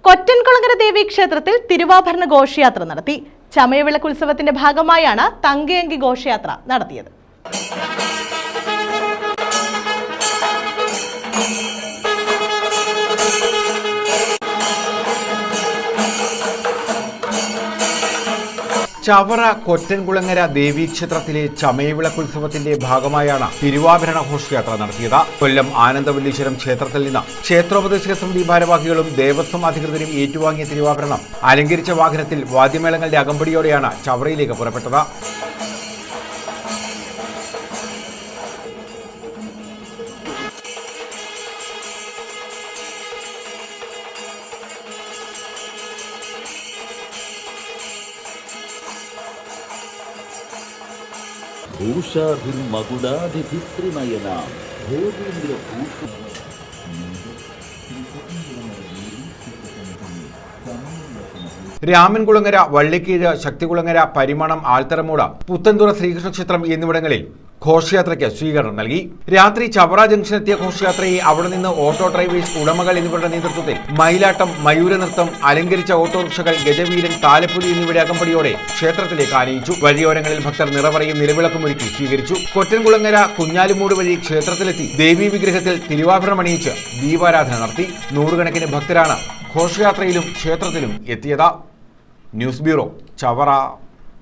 കൊറ്റൻകുളങ്ങര ദേവി ക്ഷേത്രത്തിൽ തിരുവാഭരണ ഘോഷയാത്ര നടത്തി. ചമയവിളക്ക് ഉത്സവത്തിന്റെ ഭാഗമായാണ് തങ്കയങ്കി ഘോഷയാത്ര നടത്തിയത്. ചവറ കൊറ്റൻകുളങ്ങര ദേവീക്ഷേത്രത്തിലെ ചമയവിളക്കുത്സവത്തിന്റെ ഭാഗമായാണ് തിരുവാഭരണ ഘോഷയാത്ര നടത്തിയത്. കൊല്ലം ആനന്ദവല്ലീശ്വരം ക്ഷേത്രത്തിൽ നിന്ന് ക്ഷേത്രോപദേശക സമിതി ഭാരവാഹികളും ദേവസ്വം അധികൃതരും ഏറ്റുവാങ്ങിയ തിരുവാഭരണം അലങ്കരിച്ച വാഹനത്തിൽ വാദ്യമേളങ്ങളുടെ അകമ്പടിയോടെയാണ് ചവറയിലേക്ക് പുറപ്പെട്ടത്. രാമൻകുളങ്ങര, വള്ളിക്കീഴ്, ശക്തികുളങ്ങര, പരിമണം, ആൽത്തറമൂട്, പുത്തൻതുറ ശ്രീകൃഷ്ണക്ഷേത്രം എന്നിവിടങ്ങളിൽ ഘോഷയാത്രയ്ക്ക് സ്വീകരണം നൽകി. രാത്രി ചവറ ജംഗ്ഷനെത്തിയ ഘോഷയാത്രയെ അവിടെ നിന്ന് ഓട്ടോ ഡ്രൈവേഴ്സ്, ഉടമകൾ എന്നിവരുടെ നേതൃത്വത്തിൽ മയിലാട്ടം, മയൂരനൃത്തം, അലങ്കരിച്ച ഓട്ടോറിക്ഷകൾ, ഗജവീരൻ, താലപ്പൊലി എന്നിവയുടെ അകമ്പടിയോടെ ക്ഷേത്രത്തിലേക്ക് ആനയിച്ചു. വഴിയോരങ്ങളിൽ ഭക്തർ നിറവറയും നിലവിളക്കും ഒരുക്കി സ്വീകരിച്ചു. കൊറ്റൻകുളങ്ങര കുഞ്ഞാലുമൂട് വഴി ക്ഷേത്രത്തിലെത്തി ദേവീ വിഗ്രഹത്തിൽ തിരുവാഭരണം അണിയിച്ച് ദീപാരാധന നടത്തി. നൂറുകണക്കിന് ഭക്തരാണ് ഘോഷയാത്രയിലും ക്ഷേത്രത്തിലും എത്തിയത്. News bureau, Chavara.